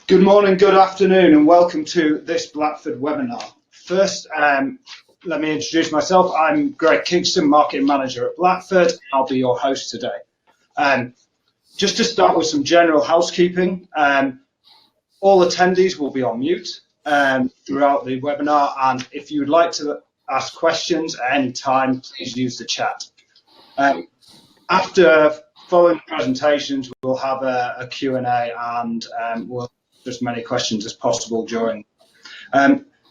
Good morning, good afternoon, and welcome to this Blackford webinar. First, let me introduce myself. I'm Greg Kingston, Marketing Manager at Blackford. I'll be your host today. Just to start with some general housekeeping, all attendees will be on mute throughout the webinar, and if you would like to ask questions at any time, please use the chat. After following presentations, we'll have a Q&A, and we'll answer as many questions as possible during.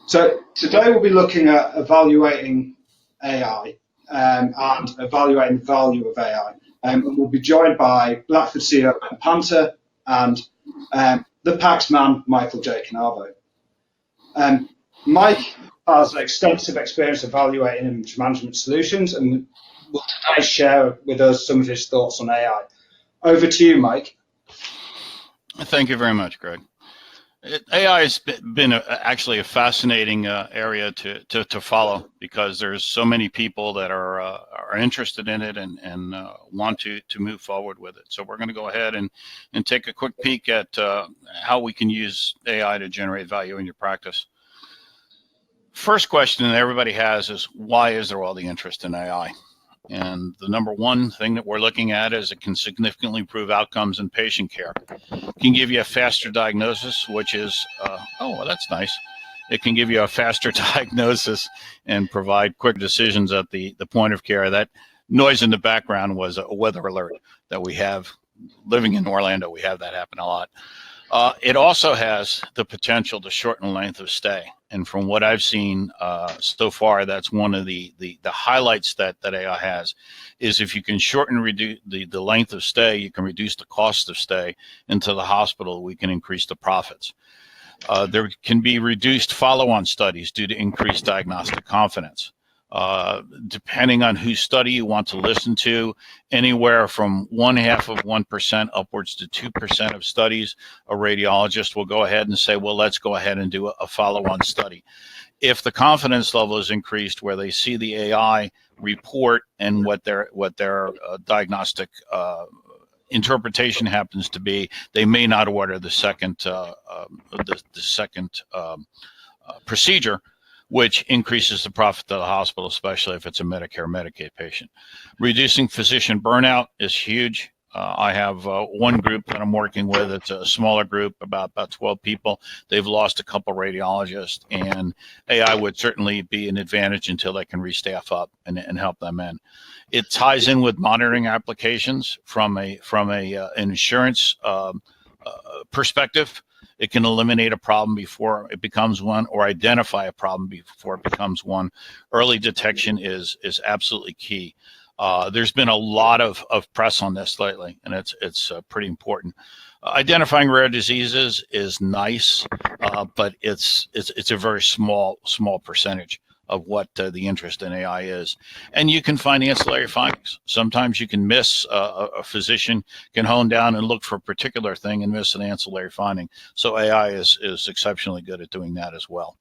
So today we'll be looking at evaluating AI and evaluating the value of AI. And we'll be joined by Blackford CEO Panter and the PACSMan, Michael J. Cannavo. Mike has extensive experience evaluating image management solutions and will today share with us some of his thoughts on AI. Over to you, Mike. Thank you very much, Greg. AI has been actually a fascinating area to follow because there's so many people that are interested in it and want to move forward with it. So we're going to go ahead and take a quick peek at how we can use AI to generate value in your practice. First question that everybody has is, why is there all the interest in AI? And the number one thing that we're looking at is it can significantly improve outcomes in patient care. It can give you a faster diagnosis, which is, oh, well, that's nice. It can give you a faster diagnosis and provide quick decisions at the point of care. That noise in the background was a weather alert that we have. Living in Orlando, we have that happen a lot. It also has the potential to shorten length of stay. And from what I've seen so far, that's one of the highlights that AI has, is if you can shorten reduce the length of stay, you can reduce the cost of stay into the hospital, we can increase the profits. There can be reduced follow-on studies due to increased diagnostic confidence. Depending on whose study you want to listen to, anywhere from 0.5% upwards to 2% of studies, a radiologist will go ahead and say, well, let's go ahead and do a follow-on study. If the confidence level is increased where they see the AI report and what their diagnostic interpretation happens to be, they may not order the second procedure, which increases the profit to the hospital, especially if it's a Medicare, Medicaid patient. Reducing physician burnout is huge. I have one group that I'm working with. It's a smaller group, about 12 people. They've lost a couple radiologists, and AI would certainly be an advantage until they can restaff up and help them in. It ties in with monitoring applications from an insurance perspective. It can eliminate a problem before it becomes one, or identify a problem before it becomes one. Early detection is absolutely key. There's been a lot of press on this lately, and it's pretty important. Identifying rare diseases is nice, but it's a very small percentage of what the interest in AI is. And you can find ancillary findings. Sometimes you can miss, a physician can hone down and look for a particular thing and miss an ancillary finding. So AI is exceptionally good at doing that as well.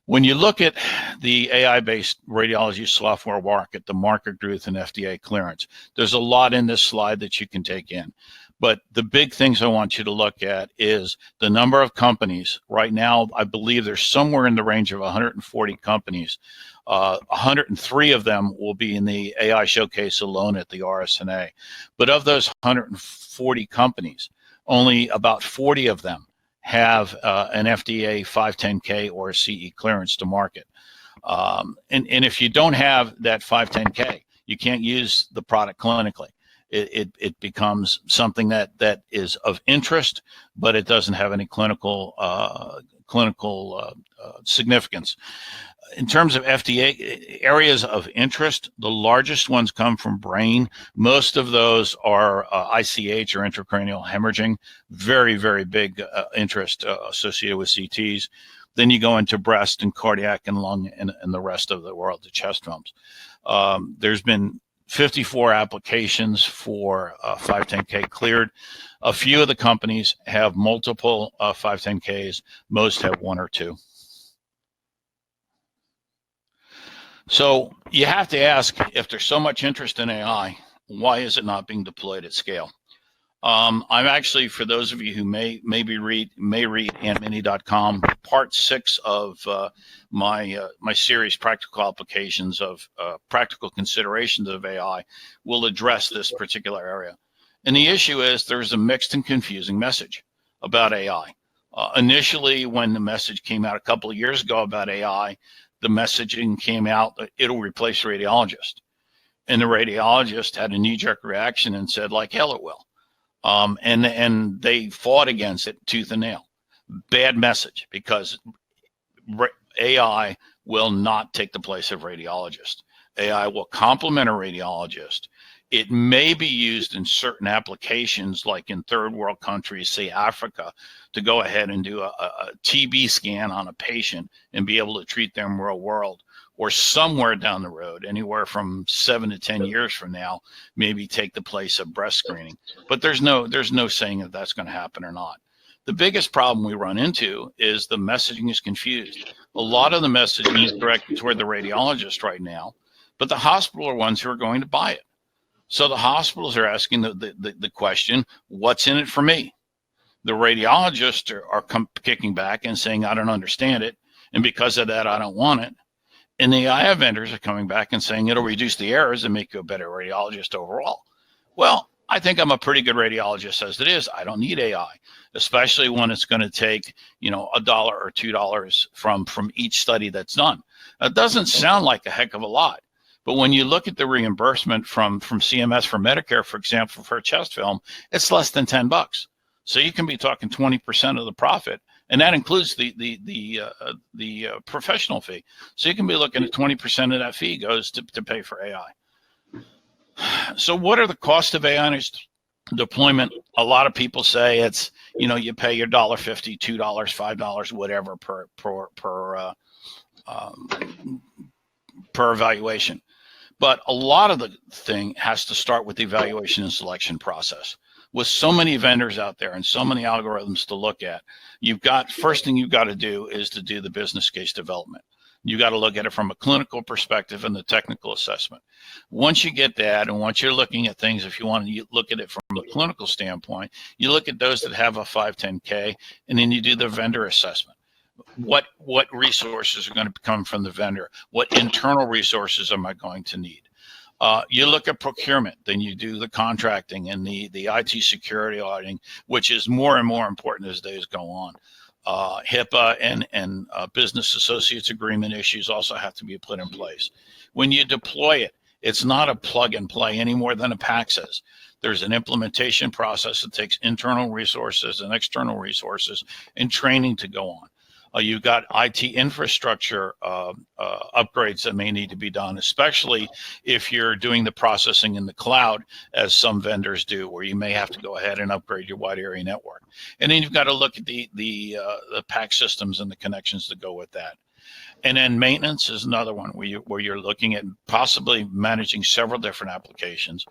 When you look at the AI-based radiology software market, the market growth and FDA clearance, there's a lot in this slide that you can take in. But the big things I want you to look at is the number of companies. Right now, I believe there's somewhere in the range of 140 companies. 103 of them will be in the AI showcase alone at the RSNA. But of those 140 companies, only about 40 of them have an FDA 510K or a CE clearance to market. And if you don't have that 510K, you can't use the product clinically. It becomes something that is of interest, but it doesn't have any clinical significance. In terms of FDA areas of interest, the largest ones come from brain. Most of those are ICH or intracranial hemorrhaging. Very, very big interest associated with CTs. Then you go into breast and cardiac and lung and the rest of the world, the chest films. There's been 54 applications for 510K cleared. A few of the companies have multiple 510Ks. Most have one or two. So you have to ask, if there's so much interest in AI, why is it not being deployed at scale? I'm actually, for those of you who may read antmini.com, part 6 of my series, Practical Applications of Practical Considerations of AI, will address this particular area. And the issue is there's a mixed and confusing message about AI. Initially, when the message came out a couple of years ago about AI, the messaging came out that it'll replace the radiologist. And the radiologist had a knee-jerk reaction and said, like hell it will. And they fought against it tooth and nail. Bad message, because AI will not take the place of radiologist. AI will complement a radiologist. It may be used in certain applications, like in third world countries, say Africa, to go ahead and do a TB scan on a patient and be able to treat them real world. Or somewhere down the road, anywhere from 7 to 10 years from now, maybe take the place of breast screening. But there's no saying if that's going to happen or not. The biggest problem we run into is the messaging is confused. A lot of the messaging is directed toward the radiologist right now, but the hospital are ones who are going to buy it. So the hospitals are asking the question, what's in it for me? The radiologists are kicking back and saying, I don't understand it, and because of that, I don't want it. And the AI vendors are coming back and saying it'll reduce the errors and make you a better radiologist overall. Well, I think I'm a pretty good radiologist as it is. I don't need AI, especially when it's going to take, $1 or $2 from each study that's done. That doesn't sound like a heck of a lot. But when you look at the reimbursement from CMS for Medicare, for example, for a chest film, it's less than $10. So you can be talking 20% of the profit. And that includes the professional fee. So you can be looking at 20% of that fee goes to pay for AI. So what are the costs of AI deployment? A lot of people say it's, you pay your $1.50, $2, $5, whatever per evaluation. But a lot of the thing has to start with the evaluation and selection process. With so many vendors out there and so many algorithms to look at, first thing you've got to do is to do the business case development. You got to look at it from a clinical perspective and the technical assessment. Once you get that, and once you're looking at things, if you want to look at it from a clinical standpoint, you look at those that have a 510K, and then you do the vendor assessment. What resources are going to come from the vendor? What internal resources am I going to need? You look at procurement, then you do the contracting and the IT security auditing, which is more and more important as days go on. HIPAA and business associates agreement issues also have to be put in place. When you deploy it, it's not a plug and play any more than a PACS is. There's an implementation process that takes internal resources and external resources and training to go on. You've got IT infrastructure upgrades that may need to be done, especially if you're doing the processing in the cloud, as some vendors do, where you may have to go ahead and upgrade your wide area network. And then you've got to look at the PACS systems and the connections that go with that. And then maintenance is another one where you're looking at possibly managing several different applications.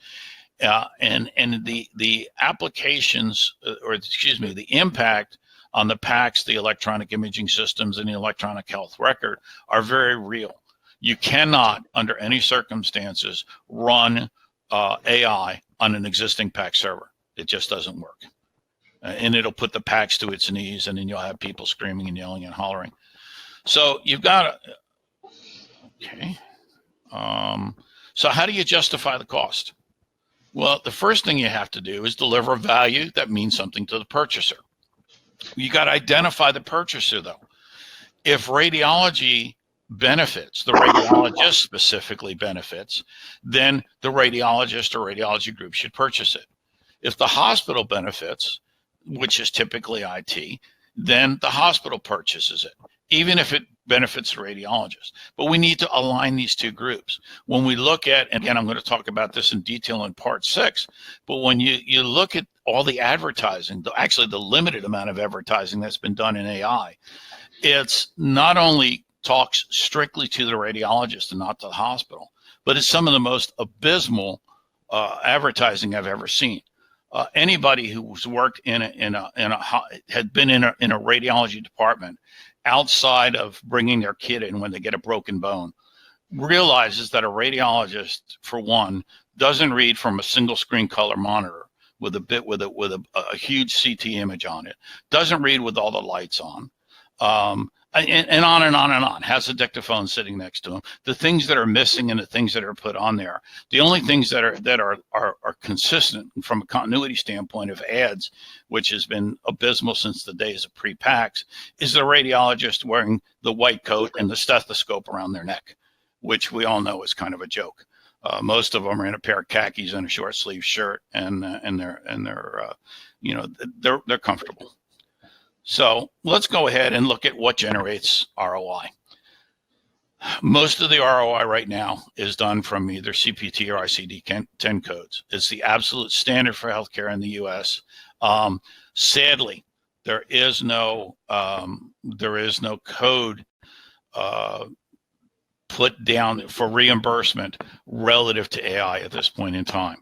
And the applications, the impact on the PACS, the electronic imaging systems, and the electronic health record are very real. You cannot, under any circumstances, run AI on an existing PACS server. It just doesn't work. And it'll put the PACS to its knees, and then you'll have people screaming and yelling and hollering. So you've got to, okay. So how do you justify the cost? Well, the first thing you have to do is deliver value that means something to the purchaser. You got to identify the purchaser, though. If radiology benefits, the radiologist specifically benefits, then the radiologist or radiology group should purchase it. If the hospital benefits, which is typically IT, then the hospital purchases it, even if it benefits the radiologist. But we need to align these two groups. When we look at, and again, I'm going to talk about this in detail in part 6, but when you look at all the advertising, actually the limited amount of advertising that's been done in AI, it's not only talks strictly to the radiologist and not to the hospital, but it's some of the most abysmal advertising I've ever seen. Anybody who's worked had been in a radiology department outside of bringing their kid in when they get a broken bone realizes that a radiologist, for one, doesn't read from a single screen color monitor with a huge CT image on it. Doesn't read with all the lights on. And on and on and on, has a dictaphone sitting next to him. The things that are missing and the things that are put on there, the only things that are consistent from a continuity standpoint of ads, which has been abysmal since the days of pre-PACS, is the radiologist wearing the white coat and the stethoscope around their neck, which we all know is kind of a joke. Most of them are in a pair of khakis and a short sleeve shirt, and they're comfortable. So let's go ahead and look at what generates ROI. Most of the ROI right now is done from either CPT or ICD-10 codes. It's the absolute standard for healthcare in the U.S. Sadly, there is no code put down for reimbursement relative to AI at this point in time.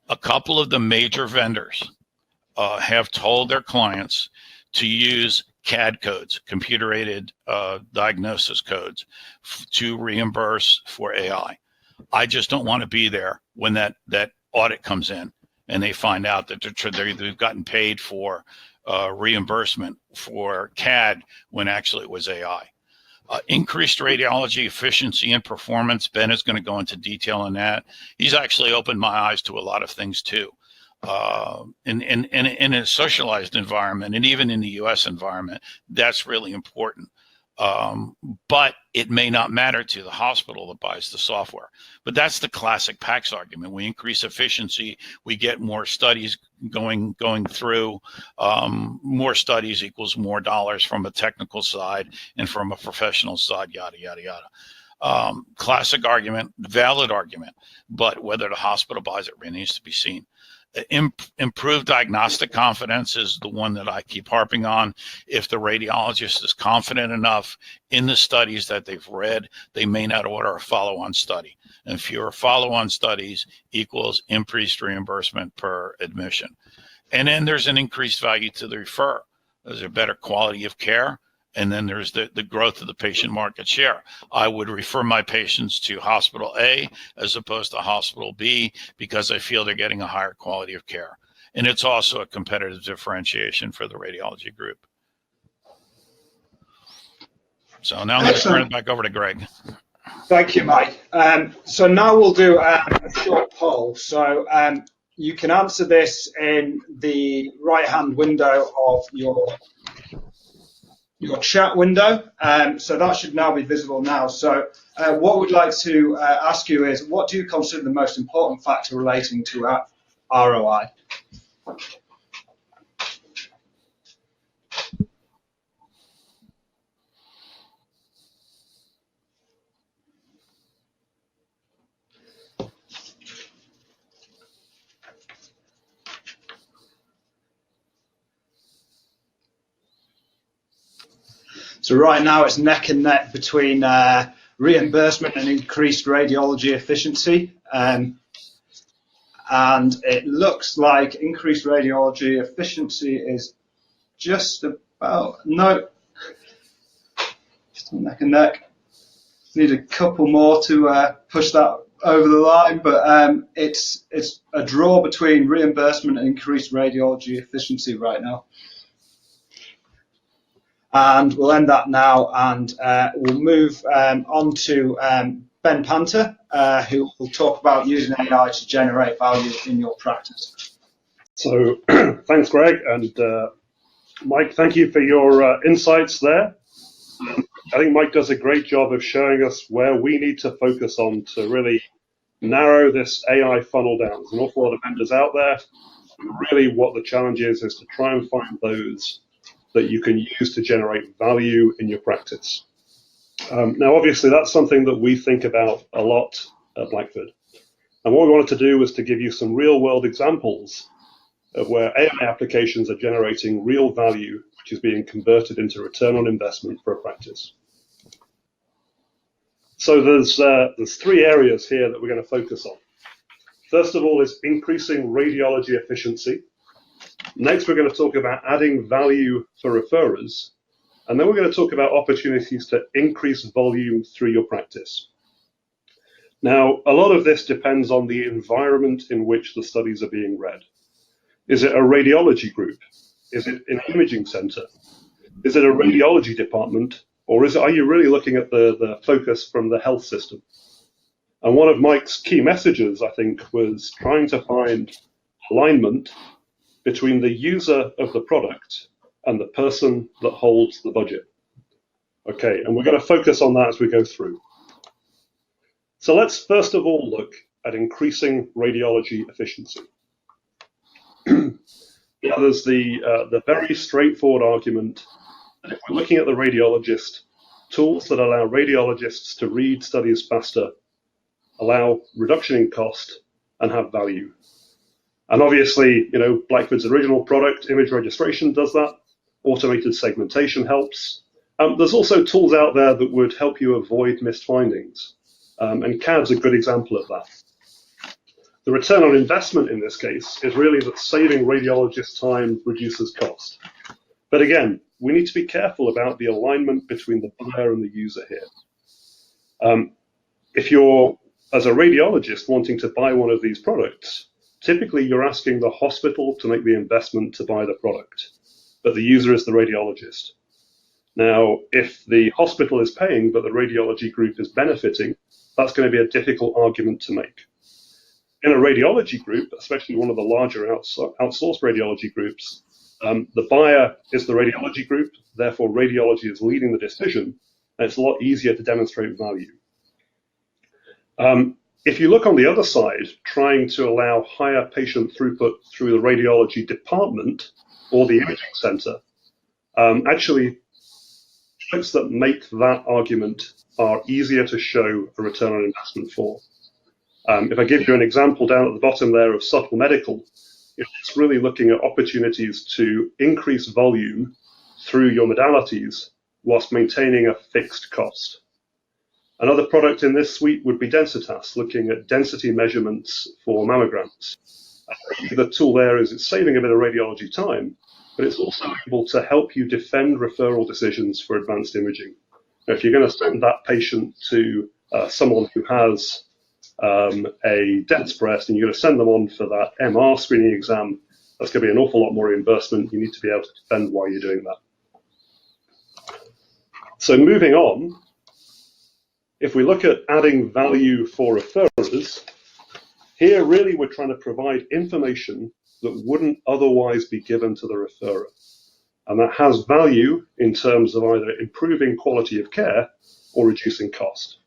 A couple of the major vendors have told their clients to use CAD codes, computer-aided diagnosis codes, to reimburse for AI. I just don't want to be there when that audit comes in and they find out that they've gotten paid for reimbursement for CAD when actually it was AI. Increased radiology efficiency and performance. Ben is going to go into detail on that. He's actually opened my eyes to a lot of things too. In a socialized environment, and even in the U.S. environment, that's really important. But it may not matter to the hospital that buys the software. But that's the classic PACS argument. We increase efficiency, we get more studies going through. More studies equals more dollars from a technical side and from a professional side, yada, yada, yada. Classic argument, valid argument, but whether the hospital buys it remains to be seen. Improved diagnostic confidence is the one that I keep harping on. If the radiologist is confident enough in the studies that they've read, they may not order a follow-on study. And fewer follow-on studies equals increased reimbursement per admission. And then there's an increased value to the referrer. There's a better quality of care. And then there's the growth of the patient market share. I would refer my patients to hospital A as opposed to hospital B because I feel they're getting a higher quality of care. And it's also a competitive differentiation for the radiology group. So now I'm going to turn it back over to Greg. Thank you, Mike. So now we'll do a short poll. So you can answer this in the right-hand window of your chat window. So that should now be visible now. So what we'd like to ask you is, what do you consider the most important factor relating to ROI? So right now it's neck and neck between reimbursement and increased radiology efficiency. And it looks like increased radiology efficiency is just about, no, still neck and neck. Need a couple more to push that over the line, but it's a draw between reimbursement and increased radiology efficiency right now. And we'll end that now, and we'll move on to Ben Panter, who will talk about using AI to generate value in your practice. So thanks, Greg, and Mike, thank you for your insights there. I think Mike does a great job of showing us where we need to focus on to really narrow this AI funnel down. There's an awful lot of vendors out there, and really what the challenge is to try and find those that you can use to generate value in your practice. Now, obviously, that's something that we think about a lot at Blackford. And what we wanted to do was to give you some real-world examples of where AI applications are generating real value, which is being converted into return on investment for a practice. So there's three areas here that we're going to focus on. First of all is increasing radiology efficiency. Next, we're going to talk about adding value for referrers. And then we're going to talk about opportunities to increase volume through your practice. Now, a lot of this depends on the environment in which the studies are being read. Is it a radiology group? Is it an imaging center? Is it a radiology department? Or are you really looking at the focus from the health system? And one of Mike's key messages, I think, was trying to find alignment between the user of the product and the person that holds the budget. Okay, and we're going to focus on that as we go through. So let's first of all look at increasing radiology efficiency. There's the very straightforward argument that if we're looking at the radiologist, tools that allow radiologists to read studies faster, allow reduction in cost, and have value. And obviously, Blackford's original product, image registration, does that. Automated segmentation helps. There's also tools out there that would help you avoid missed findings. And CAD's a good example of that. The return on investment in this case is really that saving radiologists time reduces cost. But again, we need to be careful about the alignment between the buyer and the user here. If you're, as a radiologist, wanting to buy one of these products, typically you're asking the hospital to make the investment to buy the product, but the user is the radiologist. Now, if the hospital is paying but the radiology group is benefiting, that's going to be a difficult argument to make. In a radiology group, especially one of the larger outsourced radiology groups, the buyer is the radiology group, therefore radiology is leading the decision, and it's a lot easier to demonstrate value. If you look on the other side, trying to allow higher patient throughput through the radiology department or the imaging center, actually, folks that make that argument are easier to show a return on investment for. If I give you an example down at the bottom there of subtle medical, it's really looking at opportunities to increase volume through your modalities whilst maintaining a fixed cost. Another product in this suite would be Densitas, looking at density measurements for mammograms. The tool there is it's saving a bit of radiology time, but it's also able to help you defend referral decisions for advanced imaging. Now, if you're going to send that patient to someone who has a dense breast and you're going to send them on for that MR screening exam, that's going to be an awful lot more reimbursement. You need to be able to defend why you're doing that. So moving on, if we look at adding value for referrers, here really we're trying to provide information that wouldn't otherwise be given to the referrer. And that has value in terms of either improving quality of care or reducing cost.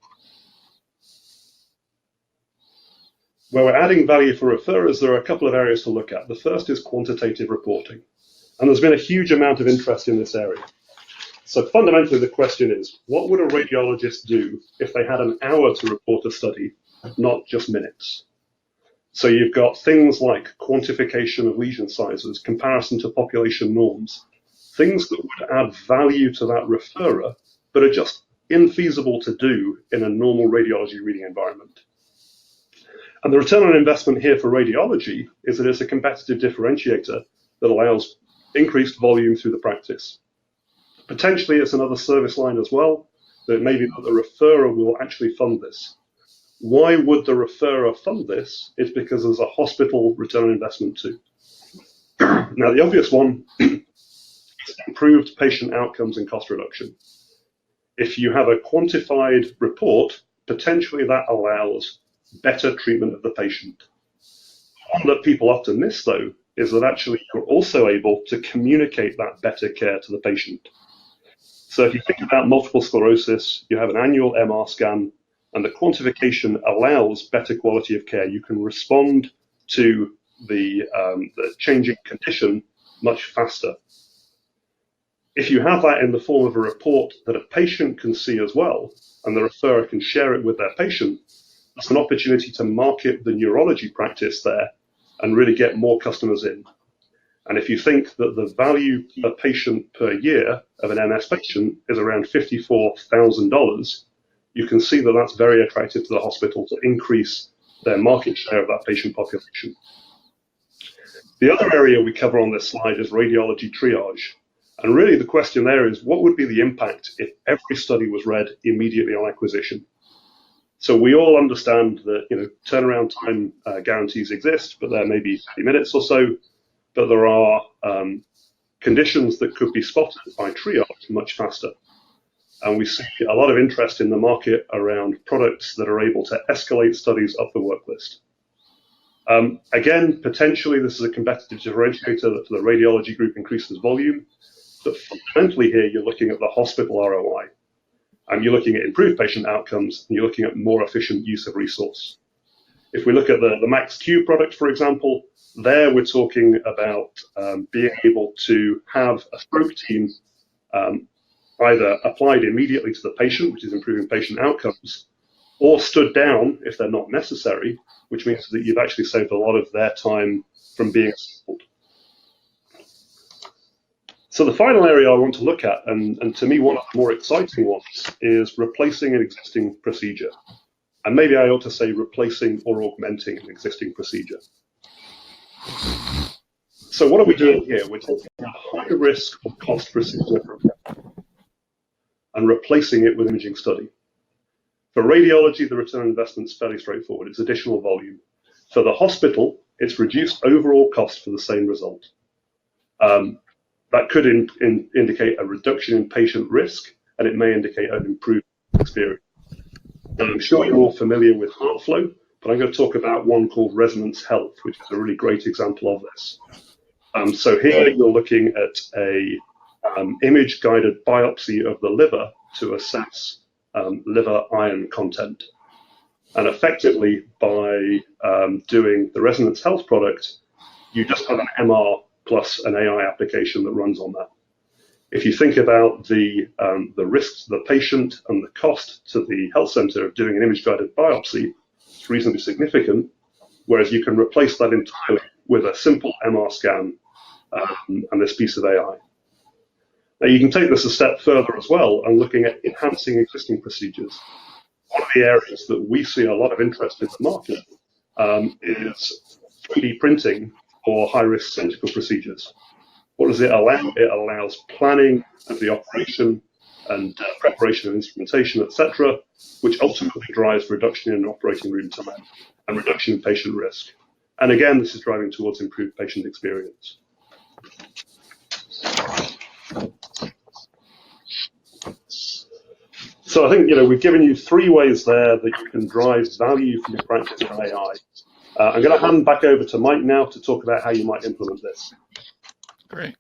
Where we're adding value for referrers, there are a couple of areas to look at. The first is quantitative reporting. And there's been a huge amount of interest in this area. So fundamentally, the question is, what would a radiologist do if they had an hour to report a study, not just minutes? So you've got things like quantification of lesion sizes, comparison to population norms, things that would add value to that referrer, but are just infeasible to do in a normal radiology reading environment. And the return on investment here for radiology is that it's a competitive differentiator that allows increased volume through the practice. Potentially, it's another service line as well, that maybe the referrer will actually fund this. Why would the referrer fund this? It's because there's a hospital return on investment too. Now, the obvious one is improved patient outcomes and cost reduction. If you have a quantified report, potentially that allows better treatment of the patient. One that people often miss, though, is that actually you're also able to communicate that better care to the patient. So if you think about multiple sclerosis, you have an annual MR scan, and the quantification allows better quality of care. You can respond to the changing condition much faster. If you have that in the form of a report that a patient can see as well, and the referrer can share it with their patient, that's an opportunity to market the neurology practice there and really get more customers in. And if you think that the value per patient per year of an MS patient is around $54,000, you can see that that's very attractive to the hospital to increase their market share of that patient population. The other area we cover on this slide is radiology triage. And really the question there is, what would be the impact if every study was read immediately on acquisition? So we all understand that turnaround time guarantees exist, but there may be 30 minutes or so. but there are conditions that could be spotted by triage much faster. And we see a lot of interest in the market around products that are able to escalate studies up the work list. Again, potentially this is a competitive differentiator that for the radiology group increases volume, but fundamentally here you're looking at the hospital ROI, and you're looking at improved patient outcomes, and you're looking at more efficient use of resource. If we look at the MaxQ product, for example, there we're talking about being able to have a stroke team either applied immediately to the patient, which is improving patient outcomes, or stood down if they're not necessary, which means that you've actually saved a lot of their time from being assembled. So the final area I want to look at, and to me one of the more exciting ones, is replacing an existing procedure. And maybe I ought to say replacing or augmenting an existing procedure. So what are we doing here? We're taking a high risk or cost procedure and replacing it with imaging study. For radiology, the return on investment is fairly straightforward. It's additional volume. For the hospital, it's reduced overall cost for the same result. That could indicate a reduction in patient risk, and it may indicate an improved experience. And I'm sure you're all familiar with HeartFlow, but I'm going to talk about one called Resonance Health, which is a really great example of this. So here you're looking at a image-guided biopsy of the liver to assess liver iron content. And effectively, by doing the Resonance Health product, you just have an MR plus an AI application that runs on that. If you think about the risks to the patient and the cost to the health center of doing an image-guided biopsy, it's reasonably significant, whereas you can replace that entirely with a simple MR scan and this piece of AI. Now you can take this a step further as well and looking at enhancing existing procedures. One of the areas that we see a lot of interest in the market is 3D printing for high-risk surgical procedures. What does it allow? It allows planning of the operation and preparation of instrumentation, etc., which ultimately drives reduction in operating room time and reduction in patient risk. And again, this is driving towards improved patient experience. So I think we've given you 3 ways there that you can drive value from your practice with AI. I'm going to hand back over to Mike now to talk about how you might implement this. Great.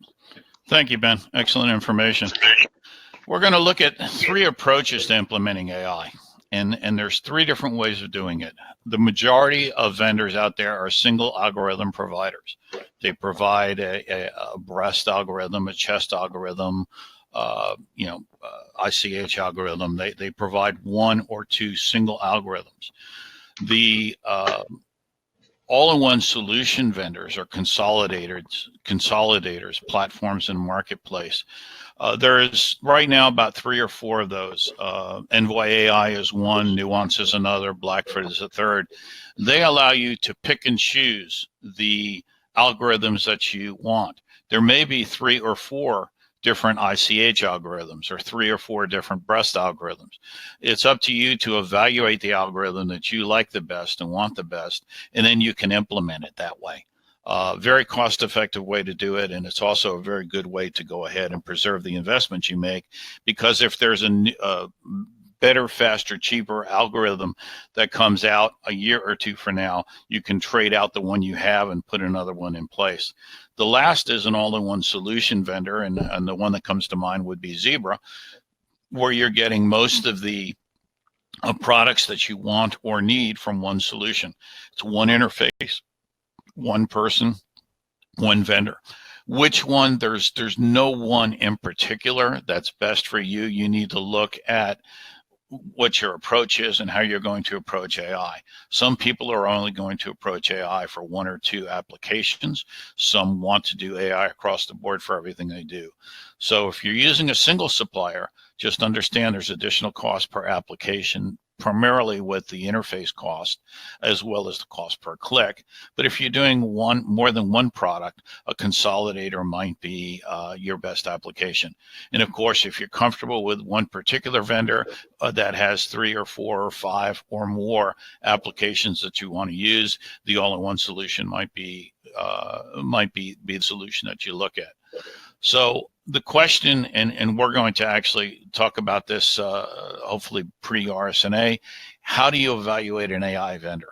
Thank you, Ben. Excellent information. We're going to look at 3 approaches to implementing AI, and there's 3 different ways of doing it. The majority of vendors out there are single algorithm providers. They provide a breast algorithm, a chest algorithm, ICH algorithm. They provide 1 or 2 single algorithms. The all-in-one solution vendors are consolidators, platforms in the marketplace. There's right now about 3 or 4 of those. Envoy AI is one, Nuance is another, Blackford is a third. They allow you to pick and choose the algorithms that you want. There may be 3 or 4 different ICH algorithms or 3 or 4 different breast algorithms. It's up to you to evaluate the algorithm that you like the best and want the best, and then you can implement it that way. Very cost-effective way to do it, and it's also a very good way to go ahead and preserve the investment you make, because if there's a better, faster, cheaper algorithm that comes out a year or 2 from now, you can trade out the one you have and put another one in place. The last is an all-in-one solution vendor, and the one that comes to mind would be Zebra, where you're getting most of the products that you want or need from one solution. It's one interface, one person, one vendor. Which one? There's no one in particular that's best for you. You need to look at what your approach is and how you're going to approach AI. Some people are only going to approach AI for 1 or 2 applications. Some want to do AI across the board for everything they do. So if you're using a single supplier, just understand there's additional cost per application primarily with the interface cost as well as the cost per click. But if you're doing more than one product, a consolidator might be your best application. And of course, if you're comfortable with one particular vendor that has 3 or 4 or 5 or more applications that you want to use, the all-in-one solution might be the solution that you look at. So the question, and we're going to actually talk about this hopefully pre-RSNA, how do you evaluate an AI vendor?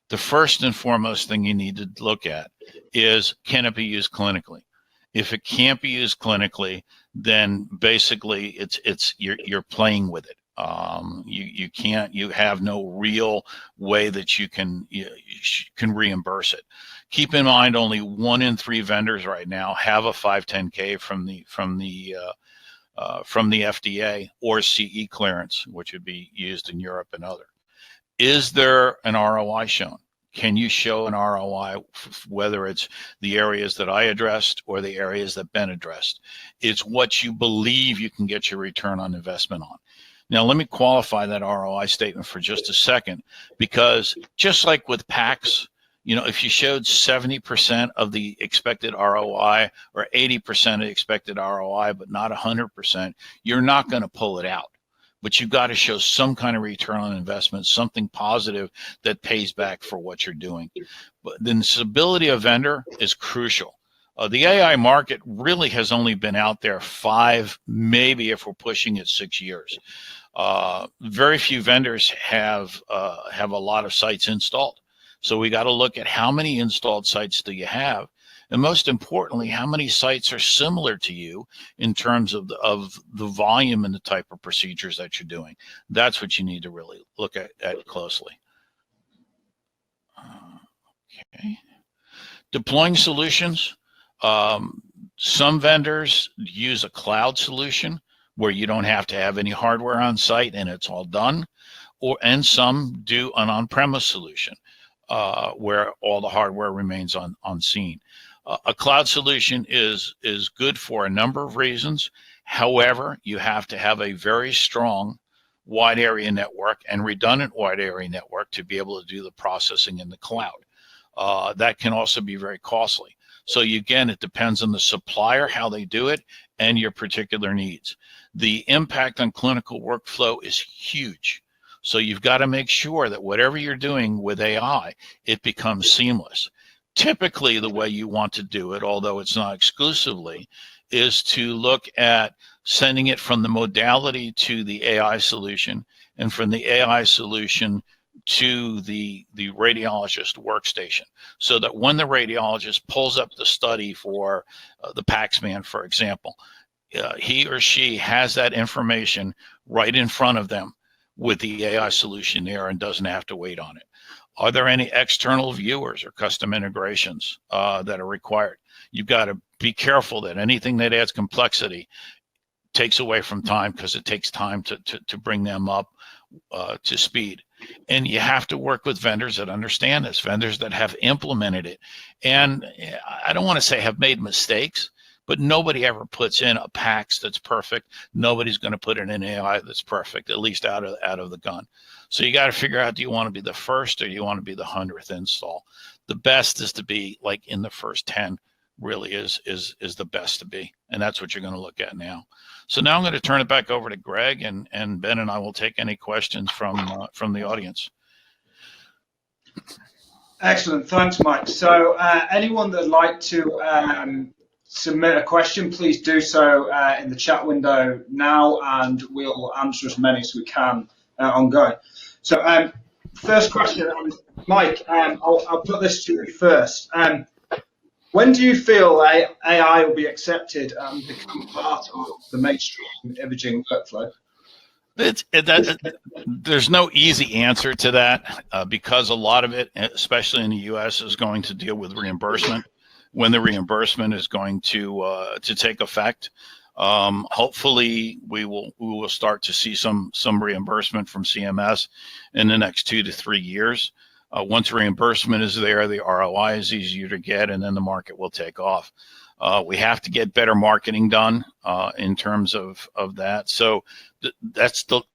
The first and foremost thing you need to look at is, can it be used clinically? If it can't be used clinically, then basically you're playing with it. You have no real way that you can reimburse it. Keep in mind, only 1 in 3 vendors right now have a 510K from the FDA or CE clearance, which would be used in Europe and other. Is there an ROI shown? Can you show an ROI, whether it's the areas that I addressed or the areas that Ben addressed? It's what you believe you can get your return on investment on. Now, let me qualify that ROI statement for just a second, because just like with PACS, if you showed 70% of the expected ROI or 80% of the expected ROI, but not 100%, you're not going to pull it out. But you've got to show some kind of return on investment, something positive that pays back for what you're doing. But the stability of vendor is crucial. The AI market really has only been out there 5, maybe if we're pushing it 6 years. Very few vendors have a lot of sites installed. So we got to look at how many installed sites do you have, and most importantly, how many sites are similar to you in terms of the volume and the type of procedures that you're doing. That's what you need to really look at closely. Okay. Deploying solutions. Some vendors use a cloud solution where you don't have to have any hardware on site and it's all done, and some do an on-premise solution where all the hardware remains on scene. A cloud solution is good for a number of reasons. However, you have to have a very strong wide area network and redundant wide area network to be able to do the processing in the cloud. That can also be very costly. So again, it depends on the supplier, how they do it, and your particular needs. The impact on clinical workflow is huge. So you've got to make sure that whatever you're doing with AI, it becomes seamless. Typically, the way you want to do it, although it's not exclusively, is to look at sending it from the modality to the AI solution, and from the AI solution to the radiologist workstation, so that when the radiologist pulls up the study for the PACSMan, for example, he or she has that information right in front of them with the AI solution there and doesn't have to wait on it. Are there any external viewers or custom integrations that are required? You've got to be careful that anything that adds complexity takes away from time, because it takes time to bring them up to speed. And you have to work with vendors that understand this, vendors that have implemented it. And I don't want to say have made mistakes, but nobody ever puts in a PACS that's perfect. Nobody's going to put in an AI that's perfect, at least out of the gun. So you got to figure out, do you want to be the first or do you want to be the 100th install? The best is to be like in the first 10, really is the best to be. And that's what you're going to look at now. So now I'm going to turn it back over to Greg, and Ben and I will take any questions from the audience. Excellent. Thanks, Mike. So anyone that'd like to submit a question, please do so in the chat window now, and we'll answer as many as we can ongoing. So first question, Mike, I'll put this to you first. When do you feel AI will be accepted and become part of the mainstream imaging workflow? There's no easy answer to that because a lot of it, especially in the U.S., is going to deal with reimbursement. When the reimbursement is going to take effect, hopefully we will start to see some reimbursement from CMS in the next 2 to 3 years. Once reimbursement is there, the ROI is easier to get, and then the market will take off. We have to get better marketing done in terms of that. So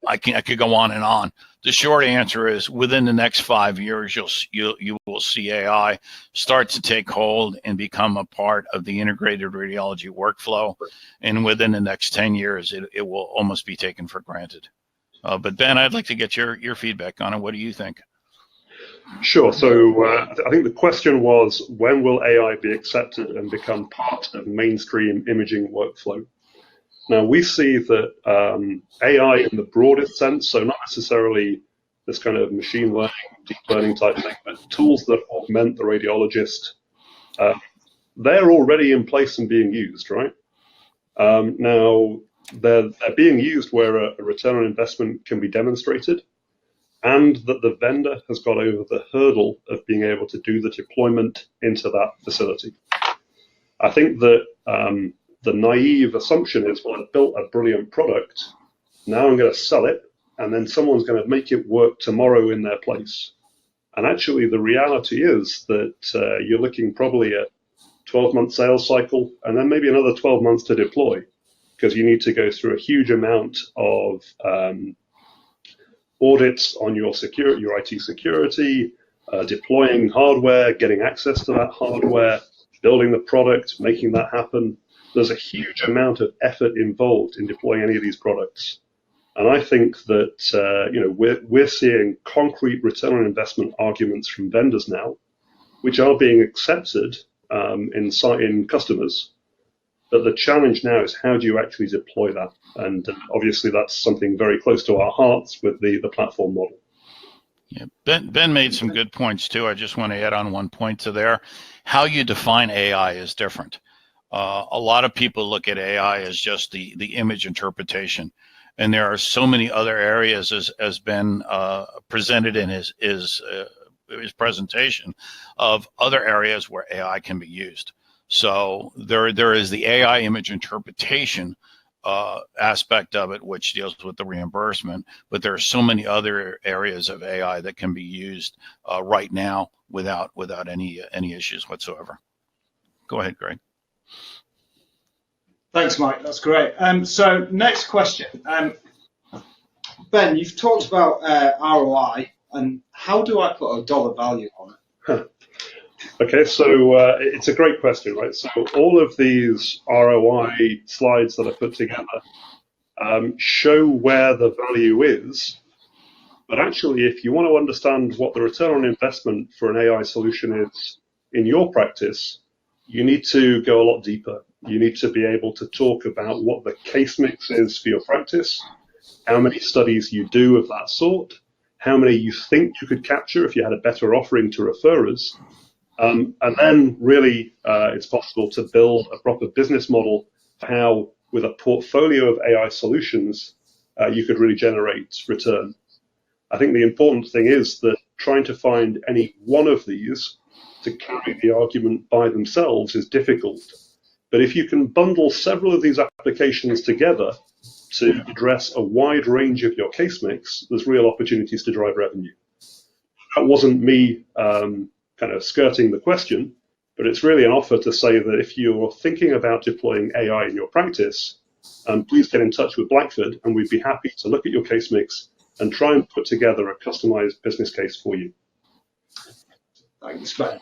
I could go on and on. The short answer is within the next 5 years, you will see AI start to take hold and become a part of the integrated radiology workflow. And within the next 10 years, it will almost be taken for granted. But Ben, I'd like to get your feedback on it. What do you think? Sure. So I think the question was, when will AI be accepted and become part of mainstream imaging workflow? Now, we see that AI in the broadest sense, so not necessarily this kind of machine learning, deep learning type thing, but tools that augment the radiologist, they're already in place and being used, right? Now, they're being used where a return on investment can be demonstrated, and that the vendor has got over the hurdle of being able to do the deployment into that facility. I think that the naive assumption is, well, I've built a brilliant product, now I'm going to sell it, and then someone's going to make it work tomorrow in their place. And actually, the reality is that you're looking probably at 12-month sales cycle, and then maybe another 12 months to deploy, because you need to go through a huge amount of audits on your IT security, deploying hardware, getting access to that hardware, building the product, making that happen. There's a huge amount of effort involved in deploying any of these products. And I think that we're seeing concrete return on investment arguments from vendors now, which are being accepted in customers. But the challenge now is, how do you actually deploy that? And obviously that's something very close to our hearts with the platform model. Yeah, Ben made some good points too. I just want to add on one point to there. How you define AI is different. A lot of people look at AI as just the image interpretation. And there are so many other areas, as Ben presented in his presentation, of other areas where AI can be used. So there is the AI image interpretation aspect of it, which deals with the reimbursement, but there are so many other areas of AI that can be used right now without any issues whatsoever. Go ahead, Greg. Thanks, Mike. That's great. So next question. Ben, you've talked about ROI, and how do I put a dollar value on it? Okay, so it's a great question, right? So all of these ROI slides that I put together show where the value is. But actually, if you want to understand what the return on investment for an AI solution is in your practice, you need to go a lot deeper. You need to be able to talk about what the case mix is for your practice, how many studies you do of that sort, how many you think you could capture if you had a better offering to referrers. And then really it's possible to build a proper business model for how, with a portfolio of AI solutions, you could really generate return. I think the important thing is that trying to find any one of these to carry the argument by themselves is difficult. But if you can bundle several of these applications together to address a wide range of your case mix, there's real opportunities to drive revenue. That wasn't me kind of skirting the question, but it's really an offer to say that if you're thinking about deploying AI in your practice, please get in touch with Blackford, and we'd be happy to look at your case mix and try and put together a customized business case for you. Thanks, Ben.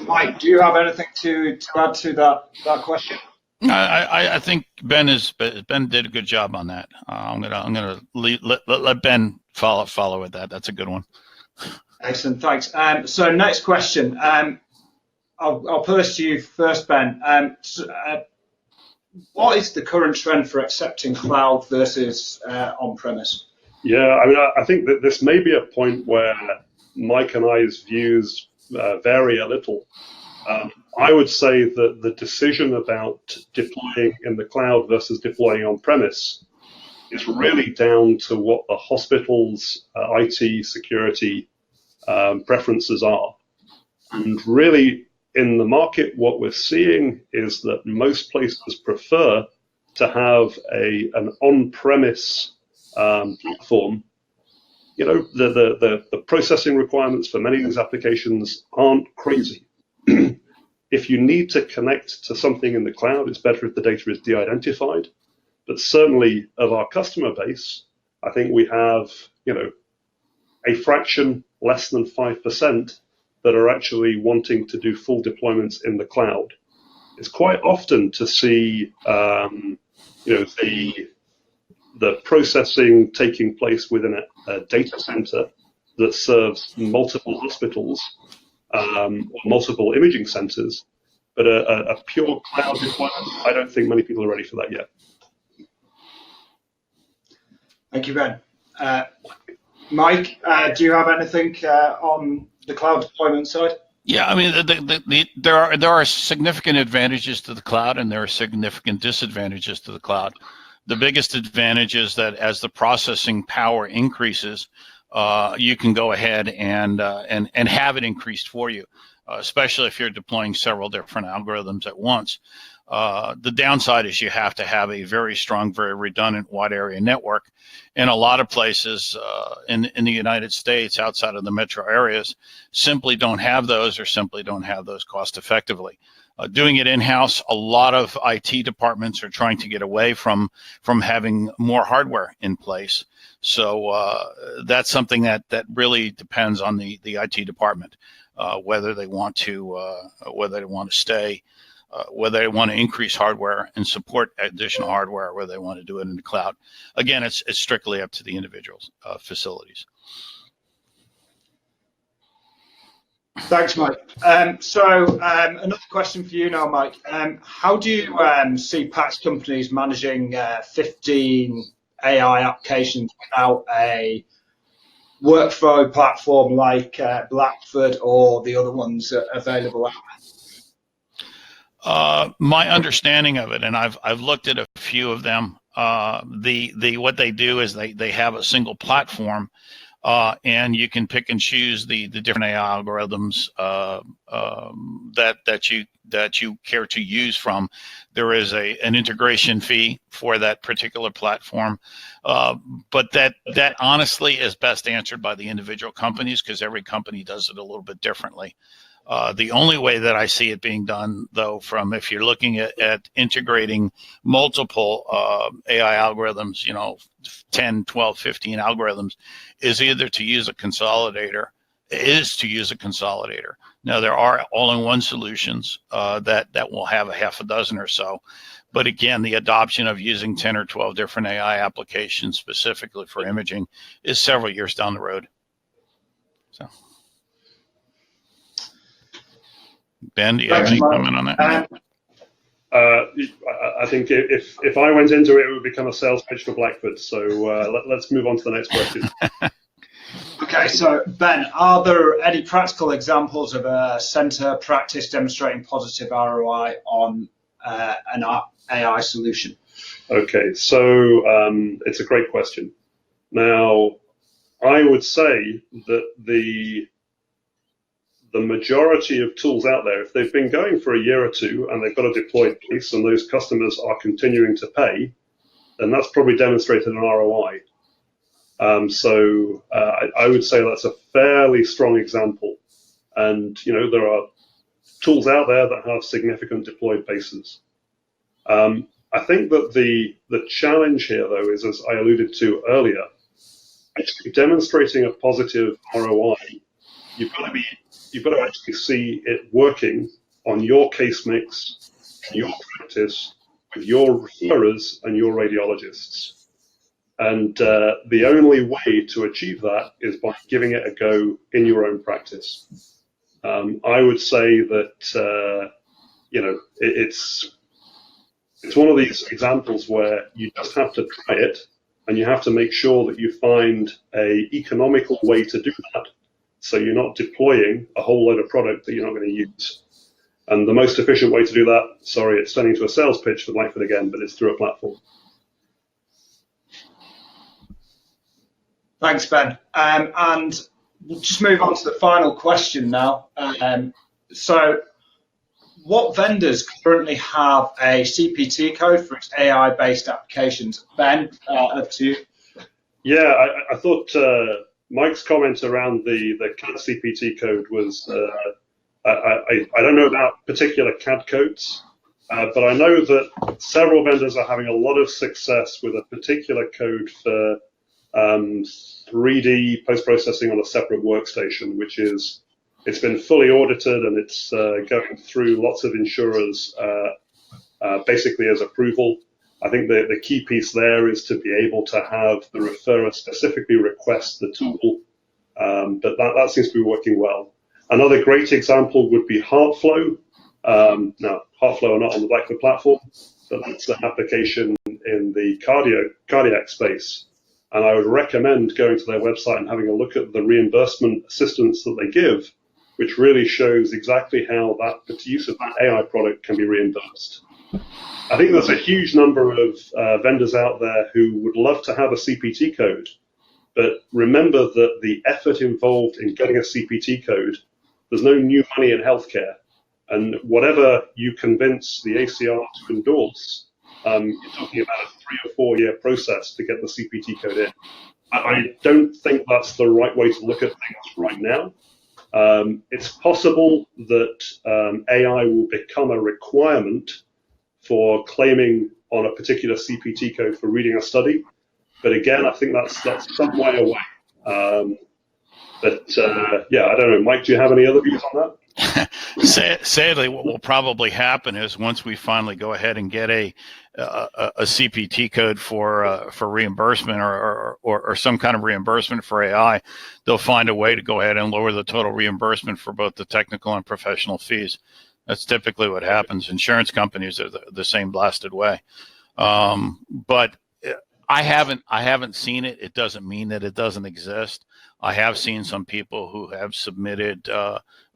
Mike, do you have anything to add to that question? I think Ben did a good job on that. I'm gonna let Ben follow with that. That's a good one. Excellent, thanks. So next question. I'll put this to you first, Ben. What is the current trend for accepting cloud versus on-premise? Yeah, I mean, I think that this may be a point where Mike and I's views vary a little. I would say that the decision about deploying in the cloud versus deploying on-premise is really down to what the hospital's IT security preferences are. And really, in the market, what we're seeing is that most places prefer to have an on-premise platform. You know, the processing requirements for many of these applications aren't crazy. If you need to connect to something in the cloud, it's better if the data is de-identified. But certainly of our customer base, I think we have, a fraction, less than 5%, that are actually wanting to do full deployments in the cloud. It's quite often to see, the processing taking place within a data center that serves multiple hospitals or multiple imaging centers, but a pure cloud deployment, I don't think many people are ready for that yet. Thank you, Ben. Mike, do you have anything on the cloud deployment side? Yeah, I mean, there are significant advantages to the cloud, and there are significant disadvantages to the cloud. The biggest advantage is that as the processing power increases, you can go ahead and have it increased for you, especially if you're deploying several different algorithms at once. The downside is you have to have a very strong, very redundant wide area network. In a lot of places in the United States, outside of the metro areas, simply don't have those, or simply don't have those cost effectively. Doing it in-house, a lot of IT departments are trying to get away from having more hardware in place. So that's something that really depends on the IT department, whether they want to stay, whether they want to increase hardware and support additional hardware, or whether they want to do it in the cloud. Again, it's strictly up to the individual facilities. Thanks, Mike. Another question for you now, Mike. How do you see PACS companies managing 15 AI applications without a workflow platform like Blackford or the other ones available out there? My understanding of it, and I've looked at a few of them. What they do is they have a single platform. And you can pick and choose the different AI algorithms that you care to use from. There is an integration fee for that particular platform, but that honestly is best answered by the individual companies, because every company does it a little bit differently. The only way that I see it being done, though, from if you're looking at integrating multiple AI algorithms, 10, 12, 15 algorithms, is either to use a consolidator. Now, there are all-in-one solutions that will have a half a dozen or so. But again, the adoption of using 10 or 12 different AI applications specifically for imaging is several years down the road. So. Ben, do you have any comment on that? I think if I went into it, it would become a sales pitch for Blackford. So let's move on to the next question. Okay, so Ben, are there any practical examples of a center practice demonstrating positive ROI on an AI solution? Okay, so it's a great question. Now, I would say that the majority of tools out there, if they've been going for a year or two and they've got a deployed piece and those customers are continuing to pay, then that's probably demonstrated an ROI. I would say that's a fairly strong example. And, there are tools out there that have significant deployed bases. I think that the challenge here, though, is, as I alluded to earlier, actually demonstrating a positive ROI, you've got to actually see it working on your case mix, your practice, with your referrers and your radiologists. And the only way to achieve that is by giving it a go in your own practice. I would say that, it's one of these examples where you just have to try it, and you have to make sure that you find an economical way to do that. So you're not deploying a whole load of product that you're not going to use. And the most efficient way to do that, sorry, it's turning into a sales pitch for Blackford again, but it's through a platform. Thanks, Ben. And we'll just move on to the final question now. So what vendors currently have a CPT code for its AI-based applications? Ben, up to you. Yeah, I thought Mike's comment around the CAT CPT code was I don't know about particular CAD codes, but I know that several vendors are having a lot of success with a particular code for 3D post-processing on a separate workstation, which is, it's been fully audited and it's going through lots of insurers basically as approval. I think the key piece there is to be able to have the referrer specifically request the tool, but that seems to be working well. Another great example would be HeartFlow. Now, HeartFlow are not on the Blackford platform, but that's an application in the cardiac space. And I would recommend going to their website and having a look at the reimbursement assistance that they give, which really shows exactly how the use of that AI product can be reimbursed. I think there's a huge number of vendors out there who would love to have a CPT code, but remember that the effort involved in getting a CPT code, there's no new money in healthcare. And whatever you convince the ACR to endorse, you're talking about a 3 or 4 year process to get the CPT code in. I don't think that's the right way to look at things right now. It's possible that AI will become a requirement for claiming on a particular CPT code for reading a study. But again, I think that's some way away. Yeah, I don't know. Mike, do you have any other views on that? Sadly, what will probably happen is once we finally go ahead and get a CPT code for reimbursement or some kind of reimbursement for AI, they'll find a way to go ahead and lower the total reimbursement for both the technical and professional fees. That's typically what happens. Insurance companies are the same blasted way. But I haven't seen it. It doesn't mean that it doesn't exist. I have seen some people who have submitted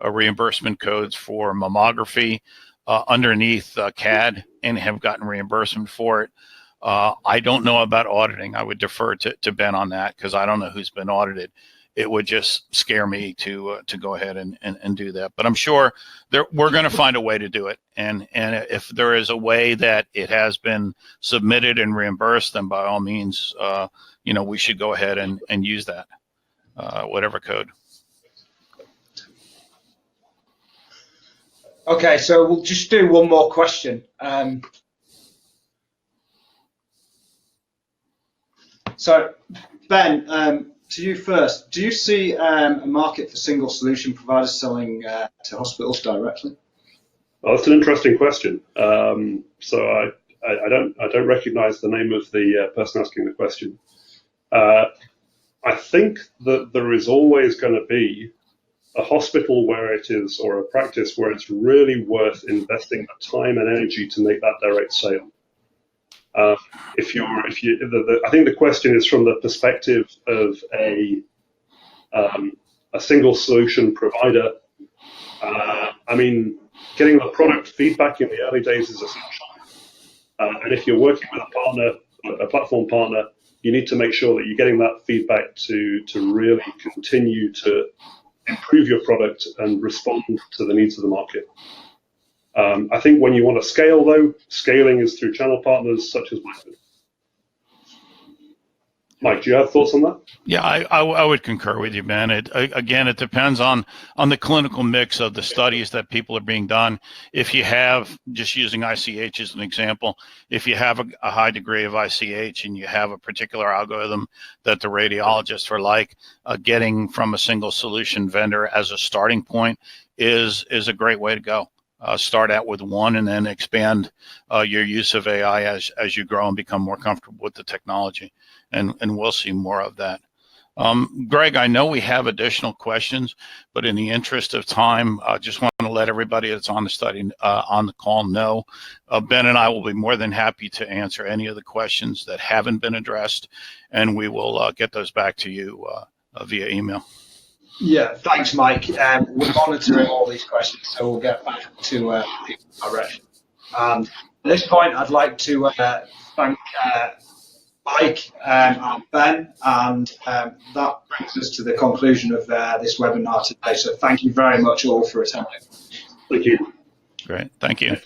reimbursement codes for mammography underneath CAD and have gotten reimbursement for it. I don't know about auditing. I would defer to Ben on that because I don't know who's been audited. It would just scare me to go ahead and do that. But I'm sure we're going to find a way to do it. And if there is a way that it has been submitted and reimbursed, then by all means, we should go ahead and use that, whatever code. Okay, so we'll just do one more question. So, Ben, to you first. Do you see a market for single solution providers selling to hospitals directly? Well, that's an interesting question. So I don't recognize the name of the person asking the question. I think that there is always going to be a hospital where it is, or a practice where it's really worth investing the time and energy to make that direct sale. I think the question is from the perspective of a single solution provider. I mean, getting the product feedback in the early days is essential. And if you're working with a partner, a platform partner, you need to make sure that you're getting that feedback to really continue to improve your product and respond to the needs of the market. I think when you want to scale, though, scaling is through channel partners such as Blackford. Mike, do you have thoughts on that? Yeah, I would concur with you, Ben. It depends on the clinical mix of the studies that people are being done. If you have, just using ICH as an example, if you have a high degree of ICH and you have a particular algorithm that the radiologists are like, getting from a single solution vendor as a starting point is a great way to go. Start out with one and then expand your use of AI as you grow and become more comfortable with the technology. And we'll see more of that. Greg, I know we have additional questions, but in the interest of time, I just want to let everybody that's on the call know. Ben and I will be more than happy to answer any of the questions that haven't been addressed, and we will get those back to you via email. Yeah, thanks, Mike. We're monitoring all these questions, so we'll get back to people directly. At this point, I'd like to thank Mike and Ben, and that brings us to the conclusion of this webinar today. So thank you very much all for attending. Thank you. Great. Thank you.